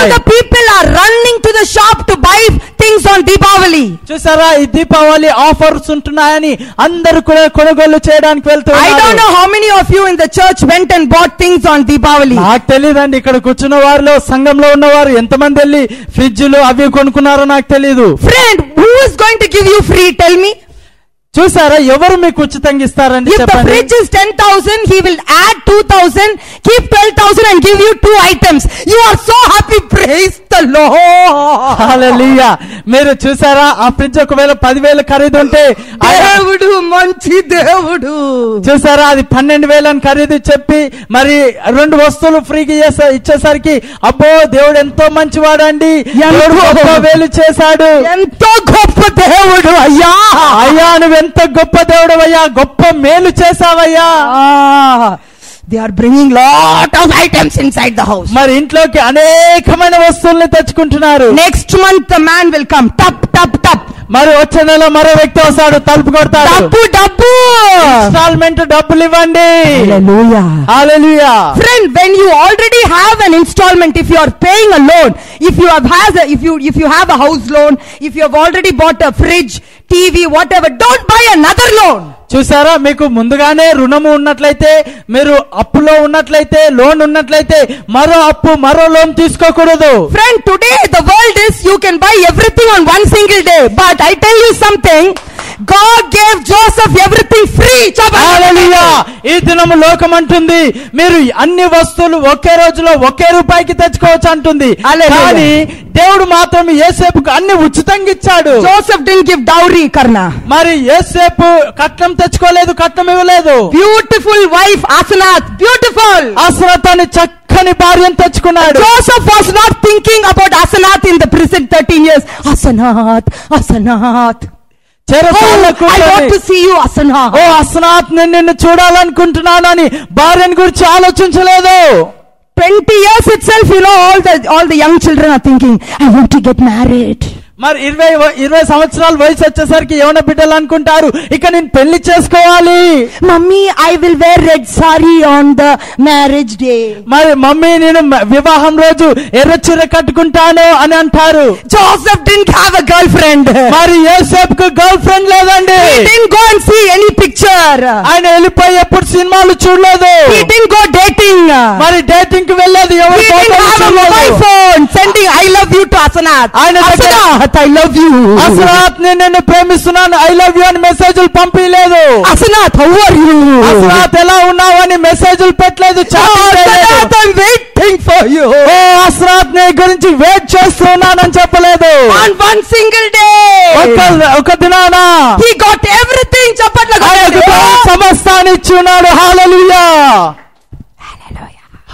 All the people are running to the shop to buy things on Deepavali. చూసారా, ఈ Deepavali offers ఉంటున్నాయని అందరూ కూడా కొనుగోలు చేయడానికి వెళ్తున్నారు. I don't know how many of you in the church went and bought things on Deepavali. నాకు తెలియదండి, ఇక్కడ కూర్చున్న వారిలో సంఘంలో ఉన్నవారు ఎంతమంది వెళ్ళి ఫ్రిడ్జ్లు అవి కొనుక్కున్నారో నాకు తెలియదు. Friend, who is going to give you free? Tell me. చూసారా, ఎవరు మీకు ఉచితంగా ఇస్తారండి? If the fridge is 10,000, he will add 2,000, keep 12,000 and give you 2 items. You are so happy. Praise the Lord. హల్లెలూయా. మీరు చూసారా, ఆ ఫ్రిడ్జ్ ఒకవేళ 10,000 ఖరీదు ఉంటే దేవుడు మంచి దేవుడు. చూసారా, అది 12,000 అని ఖరీదు చెప్పి మరి 2 వస్తువులు ఫ్రీగా ఇచ్చేసరికి అబ్బో దేవుడు ఎంతో మంచివాడండి, ఎంతో వేలు చేశాడు, ఎంతో గొప్ప దేవుడు అయ్యా, అయ్యా నువ్వు ఎంత గొప్ప దేవుడు అయ్యా, గొప్ప మేలు చేసావయ్యా. They are bringing lot of items inside the house. మరి ఇంట్లోకి అనేకమైన వస్తువుల్ని తెచ్చుకుంటున్నారు. Next month the man will come, tap tap tap. మరి వచ్చే నెల మరో వ్యక్తి వస్తాడు, తలుపు కొడతాడు, డబ్బు ఇన్స్టాల్మెంట్ డబ్బులు ఇవ్వండి. హల్లెలూయా, హల్లెలూయా. Friend, when you already have an installment, if you are paying a loan, if you have a house loan, if you have already bought a fridge, TV, whatever, don't buy another loan. చూసారా, మీకు ముందుగానే రుణము ఉన్నట్లయితే, మీరు అప్పులో ఉన్నట్లయితే, loan ఉన్నట్లయితే మరో అప్పు మరో లోన్ తీసుకోకూడదు. Friend, today the world is you can buy everything on one single day, but I tell you something, God gave Joseph everything free. హల్లెలూయా. ఈ దినము లోకం అంటుంది మీరు అన్ని వస్తువులు ఒకే రోజులో ఒకే రూపాయికి తెచ్చుకోవచ్చు అంటుంది. కానీ దేవుడు మాత్రం యోసేపుకు అన్ని ఉచితంగా ఇచ్చాడు. Joseph didn't give dowry, Karna. మరి యోసేపు కట్నం తెచ్చుకోలేదు, కట్నం ఇవ్వలేదు. Beautiful wife Asenath, beautiful. అసనాత్ అని చక్కని భార్యను తెచ్చుకున్నాడు. Joseph was not thinking about Asenath in the prison 13 years. Asenath. I want to see you, Asenath. ఓ అసనాత్, నేను నిన్ను చూడాలనుకుంటున్నాను అని భార్యను గురించి ఆలోచించలేదు. 20 years itself, you know, all the young children are thinking, I want to get married. మరి 20 సంవత్సరాల వయసు వచ్చేసరికి యవన బిడ్డలు అనుకుంటారు, ఇక నేను పెళ్లి చేసుకోవాలి. Mummy, I will wear red sari on the marriage day. మరి మమ్మీ, నేను వివాహం రోజు ఎర్ర చీర కట్టుకుంటాను అని అంటారు. Joseph didn't have a girlfriend. మరి యోసేపుకు గర్ల్ ఫ్రెండ్ లేదండి. He didn't go and see any picture. ఆయన వెళ్ళిపోయి ఎప్పుడు సినిమాలు చూడలేదు. He didn't go dating. మరి డేటింగ్ కి వెళ్ళలేదు. ఎవరు mobile phone sending I love you to అసనాత్. అసనాత్, I love you. అసనాత్, నేను నిన్ను ప్రేమిస్తున్నాను, ఐ లవ్ యూ అని మెసేజ్లు పంపించలేదు. అసనాత్, how are you? అసనాత్, ఎలా ఉన్నావు అని మెసేజ్లు పెట్టలేదు. అసనాత్, I'm waiting for you. ఓ అసనాత్, నీ గురించి వెయిట్ చేస్తున్నానని చెప్పలేదు. On one single day, ఒక దినాన he got everything. చెప్పట్లేదు, సమస్తాన్ని ఇచ్చి ఉన్నాడు. హల్లెలూయా,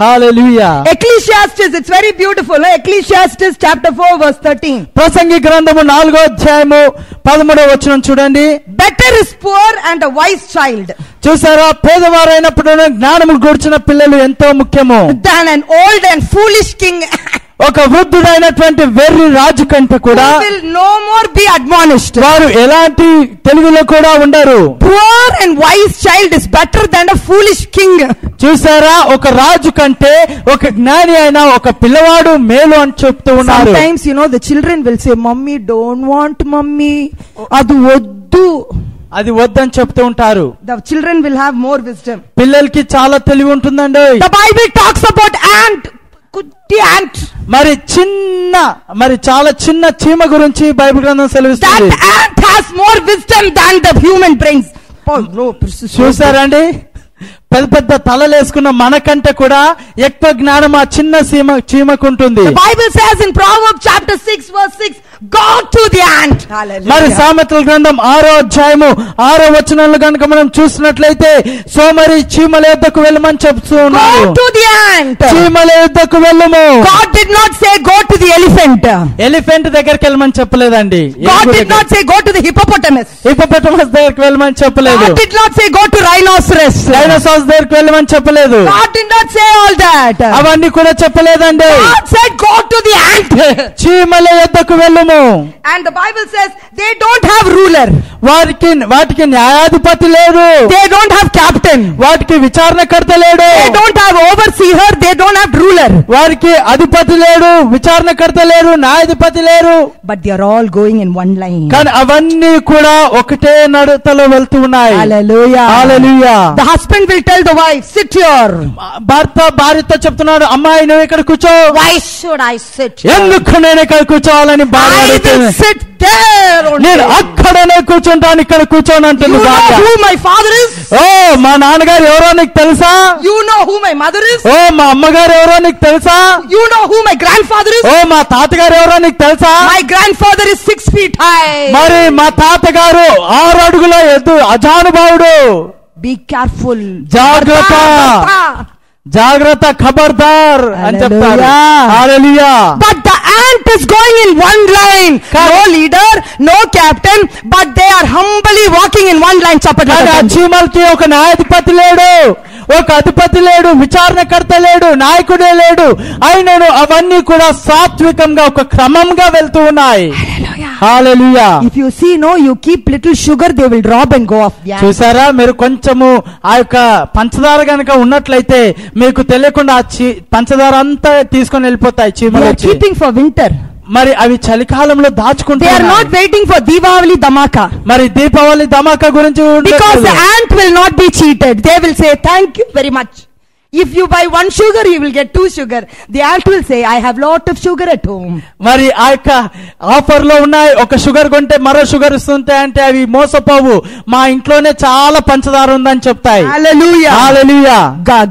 హల్లెలూయా. Ecclesiastes, it's very beautiful. Ecclesiastes chapter 4 verse 13. ప్రసంగి గ్రంథము 4వ అధ్యాయము 13వ వచనం చూడండి. Better is poor and a wise child. చూసారా, పేదవారైనప్పుడు జ్ఞానము గూర్చిన పిల్లలు ఎంతో ముఖ్యము than an old and foolish king. ఒక వృద్ధుడైనటువంటి వెర్రి రాజు కంటే కూడా will no more be admonished. వారు ఎలాంటి తెలుగులో కూడా ఉండరు. Poor and wise child is better than a foolish king. చూసారా, ఒక రాజు కంటే ఒక జ్ఞాని అయిన ఒక పిల్లవాడు మేలు అని చెప్తూ ఉన్నారు. Sometimes, you know, the children will say, "Mummy, don't want mummy." అది వద్దు, అది వద్దని చెప్తూ ఉంటారు. The children will have more wisdom. పిల్లలకి చాలా తెలివి ఉంటుందండి. The Bible talks about ant. కుట్టి ant. మరి చాలా చిన్న చీమ గురించి బైబిల్ గ్రంథం సెలవిస్తుంది. That ant has more wisdom than the human brains. చూసారండి, పెద్ద పెద్ద తలలు వేసుకున్న మనకంటే కూడా ఎక్కువ జ్ఞానం ఆ చిన్న చీమకుంటుంది. The Bible says in Proverbs chapter 6 verse 6, go to the ant. మరి సామెతల గ్రంథం 6వ అధ్యాయము 6వ వచనంలో కనుక మనం చూసినట్లయితే సోమరి చీమల యొద్దకు వెళ్ళమని చెప్తూ ఉన్నాడు. Go to the ant. చీమల యొద్దకు వెళ్ళము. God did not say go to the elephant. Elephant దగ్గరికి వెళ్ళమని చెప్పలేదండి. God did not say go to the hippopotamus. Hippopotamus దగ్గరికి వెళ్ళమని చెప్పలేదు. God did not say go to rhinoceros. Dinosaur Raju దగ్గరికి వెళ్ళమని చెప్పలేదు. God did not say all that. అవన్నీ కూడా చెప్పలేదండి. God said go to the ant. చీమల యొద్దకు వెళ్ళుము. And the Bible says they don't have ruler. వాటికి న్యాయాధిపతి లేడు. They don't have captain. వాటికి విచారణకర్త లేడు. They don't have overseer. They don't have ruler. వారికి అధిపతి లేడు, విచారణకర్త లేరు, న్యాయాధిపతి లేరు. But they are all going in one line. కానీ అవన్నీ కూడా ఒకటే నడతలో వెళ్తూ ఉన్నాయి. Hallelujah. Hallelujah. The husband will tell the wife, sit here. భర్త భార్యతో చెప్తున్నాడు, అమ్మాయి నువ్వు ఇక్కడ కూర్చో. Why should I sit here? ఎందుకు నేను ఇక్కడ కూర్చోవాలని భార్య అడుగుతుంది. Sit there only. నేను అక్కడనే కూర్చుంటాను, ఇక్కడ కూర్చోని అంటుంది భార్య. You know who my father is? ఓ మా నాన్నగారు ఎవరో నీకు తెలుసా? You know who my mother is? ఓ మా అమ్మగారు ఎవరో నీకు తెలుసా? You know who my grandfather is? ఓ మా తాతగారు ఎవరో నీకు తెలుసా? My grandfather is 6 feet high. మరి మా తాతగారు 6 అడుగుల ఎత్తు, అజానుభావుడు. Be careful. జాగ్రత్త, జాగ్రత్త, ఖబర్దార్ అని చెప్తారు. హల్లెలూయా. But the ant is going in one line. No leader, no captain, but they are humbly walking in one line. చీమలకి ఒక న్యాయాధిపతి లేడు, ఒక అధిపతి లేడు, విచారణకర్త లేడు, నాయకుడే లేడు. అయినను అవన్నీ కూడా సాత్వికంగా ఒక క్రమంగా వెళ్తూ ఉన్నాయి. హల్లెలూయా. If you see, no, you keep little sugar, they will drop and go off. చూసారా, మీరు కొంచెము ఆ యొక్క పంచదార గనక ఉన్నట్లయితే మీకు తెలియకుండా పంచదార అంతా తీసుకొని వెళ్ళిపోతాయి చీమలు. Keeping for winter. మరి అవి చలికాలంలో దాచుకుంటాయి. They are not waiting for Diwali Dhamaka. మరి దీపావళి ధమాకా గురించి Because the ant will not be cheated. They will say thank you very much. If you buy 1 sugar, you will get 2 sugar. The ant will say, I have lot of sugar at home. మరి ఆ యొక్క offer లో ఉన్నాయి, ఒక sugar కొంటే మరో sugar ఇస్తుంటే అంటే అవి మోసపోవు. మా ఇంట్లోనే చాలా పంచదార ఉందని చెప్తాయి. Hallelujah. Hallelujah.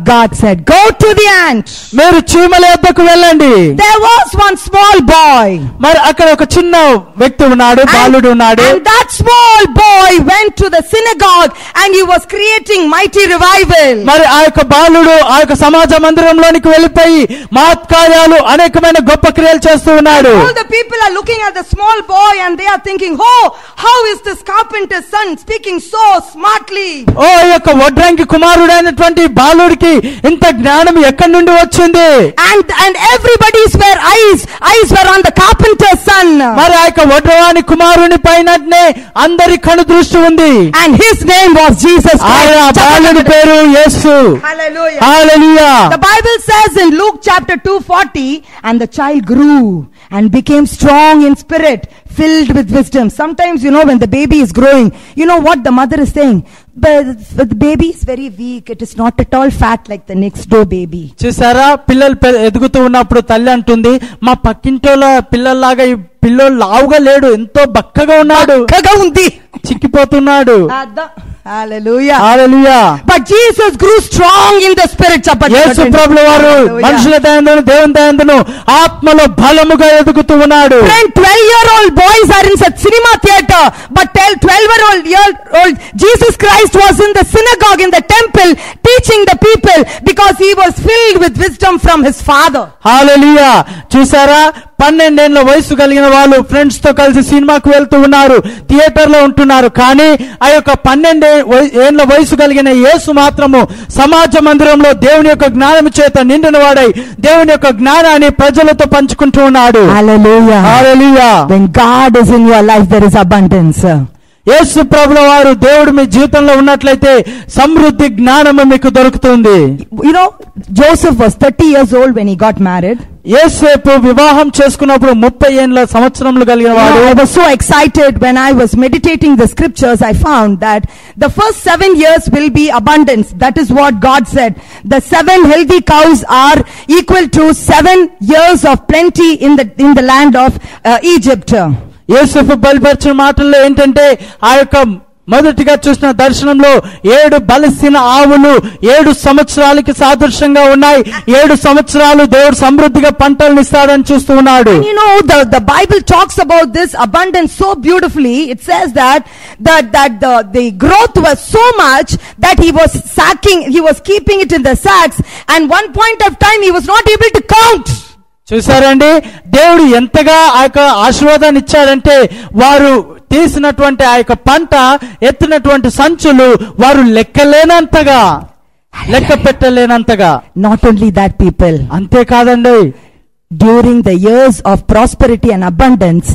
God said, go to the ant. మీరు చీమల యొద్దకు వెళ్ళండి. There was one small boy. మరి అక్కడ ఒక చిన్న వ్యక్తి ఉన్నాడు, బాలుడు ఉన్నాడు. And that small boy went to the synagogue and he was creating mighty revival. మరి ఆ యొక్క బాలుడు ఆ యొక్క సమాజ మందిరంలోనికి వెళ్ళిపోయి మహత్కార్యాలు, అనేకమైన గొప్ప క్రియలు చేస్తూ ఉన్నాడు. All the people are looking at the small boy and they are thinking, oh, how is this carpenter's son speaking so smartly? ఓ ఈ యొక్క వడ్రంగి కుమారుడైనటువంటి బాలుడికి ఇంత జ్ఞానం ఎక్కడి నుండి వచ్చింది? And everybody's eyes were on the carpenter's son. మరి ఆ యొక్క వడ్రవాని కుమారుని పైననే అందరి కను దృష్టి ఉంది. And his name was Jesus Christ. ఆ బాలుడి పేరు యేసు. Hallelujah. Hallelujah. The Bible says in Luke chapter 2:40, and the child grew and became strong in spirit, filled with wisdom. Sometimes, you know, when the baby is growing, you know what the mother is saying? But the baby is very weak. It is not at all fat like the next door baby. చూసారా, పిల్లలు ఎదుగుతూ ఉన్నప్పుడు తల్లి అంటుంది, మా పక్కింటోళ్ళ పిల్లల్లాగా ఈ పిల్లోడు లావుగా లేడు, ఎంతో బక్కగా ఉన్నాడు, బక్కగా ఉంది, చిక్కిపోతున్నాడు. Hallelujah. Hallelujah. But Jesus grew strong in the spirit. యేసు ప్రభువు వారు మనుషుల దయందును దేవుని దయందును ఆత్మలో బలముగా ఎదుగుతూ ఉన్నాడు. 12-year-old boys are in such cinema theater, but 12-year-old Jesus Christ was in the synagogue, in the temple, teaching the people because he was filled with wisdom from his father. Hallelujah. చూసారా, 12 ఏళ్ల వయసు కలిగిన వాళ్ళు friends తో కలిసి సినిమాకు వెళ్తూ ఉన్నారు, థియేటర్ లో ఉంటున్నారు. కానీ ఆ యొక్క 12 ఏళ్ల వయసు కలిగిన యేసు మాత్రము సమాజ మందిరంలో దేవుని యొక్క జ్ఞానం చేత నిండిన వాడై దేవుని యొక్క జ్ఞానాన్ని ప్రజలతో పంచుకుంటూ ఉన్నాడు. Hallelujah. Hallelujah. When God is in your life, there is abundance. యేసు ప్రభువు వారు దేవుడు మీ జీవితంలో ఉన్నట్లయితే సమృద్ధి జ్ఞానము మీకు దొరుకుతుంది. You know, Joseph was 30 years old when he got married. యేసేపు వివాహం చేసుకున్నప్పుడు 30 సంవత్సరములు కలిగిన వాడు. I was so excited when I was meditating the scriptures. I found that the first 7 years will be abundance. That is what God said. The 7 healthy cows are equal to 7 years of plenty in the land of Egypt. యేసేపు బయలుపరిచిన మాటల్లో ఏంటంటే, ఆ యొక్క మొదటిగా చూసిన దర్శనంలో 7 బలిసిన ఆవులు 7 సంవత్సరాలకి సాదృశ్యంగా ఉన్నాయి. 7 సంవత్సరాలు దేవుడు సమృద్ధిగా పంటలను ఇస్తాడని చూస్తూ ఉన్నాడు. You know, the Bible talks about this abundance so beautifully. It says that the growth was so much that he was keeping it in the sacks, and one point of time he was not able to count. చూసారండి, దేవుడు ఎంతగా ఆ యొక్క ఆశీర్వాదాన్ని ఇచ్చాడంటే, వారు తీసినటువంటి ఆ యొక్క పంట ఎత్తినటువంటి సంచులు వారు లెక్కలేనంతగా. లెక్క పెట్టలేనంతగా. Not only that, people, అంతేకాదండి, during the years of prosperity and abundance,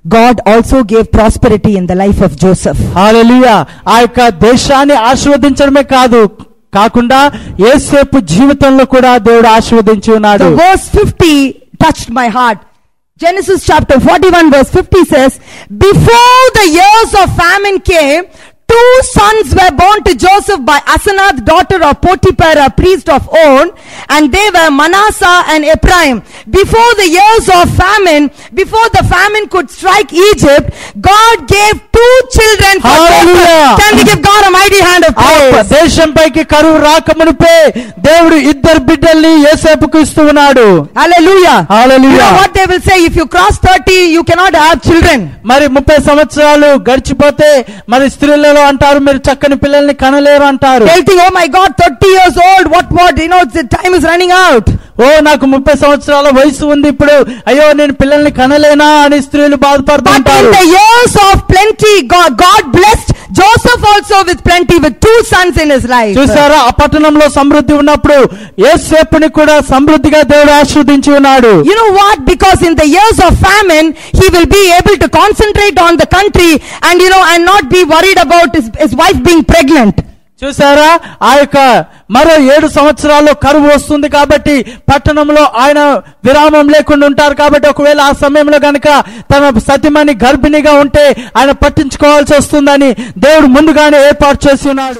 God also gave prosperity in the life of Joseph. హల్లెలూయా. ఆ యొక్క దేశాన్ని ఆశీర్వదించడమే కాకుండా యోసేపు జీవితంలో కూడా దేవుడు ఆశీర్వదించి ఉన్నాడు. The verse 50 touched my heart. Genesis chapter 41 verse 50 says, before the years of famine came, 2 sons were born to Joseph by Asenath, daughter of Potiphar, a priest of On, and they were Manasseh and Ephraim. Before the years of famine, before the famine could strike Egypt, God gave 2 children for Joseph. Can we give God a mighty hand of praise? దేశంపైకి కరువు రాకమునుపే దేవుడు 2 బిడ్డల్ని యోసేపుకు ఇస్తూ ఉన్నాడు. Hallelujah. Hallelujah. You know what they will say, if you cross 30 you cannot have children. మరి 30 సంవత్సరాలు గడిచిపోతే మరి స్త్రీలలో అంటారు మీరు చక్కని పిల్లల్ని కనలేరు అంటారు. They'll think, oh my God, 30 years old, what, you know, the time is running out. ఓ నాకు 30 సంవత్సరాల వయసు ఉంది ఇప్పుడు, అయ్యో నేను పిల్లల్ని కనలేనా అని స్త్రీలు బాధపడుతుంటారు. But in the years of plenty, God blessed Joseph also with plenty, with 2 sons in his life. చూసారా, ఆ పట్టణంలో సమృద్ధి ఉన్నప్పుడు యోసేపుని కూడా సమృద్ధిగా దేవుడు ఆశీర్వదించి ఉన్నాడు. You know what? Because in the years of famine, he will be able to concentrate on the country and and not be worried about his wife being pregnant. చూసారా, ఆ యొక్క మరో 7 సంవత్సరాల్లో కరువు వస్తుంది కాబట్టి పట్టణంలో ఆయన విరామం లేకుండా ఉంటారు. కాబట్టి ఒకవేళ ఆ సమయంలో గనక తన సతిమణి గర్భిణిగా ఉంటే ఆయన పట్టించుకోవాల్సి వస్తుందని దేవుడు ముందుగానే ఏర్పాటు చేసి ఉన్నాడు.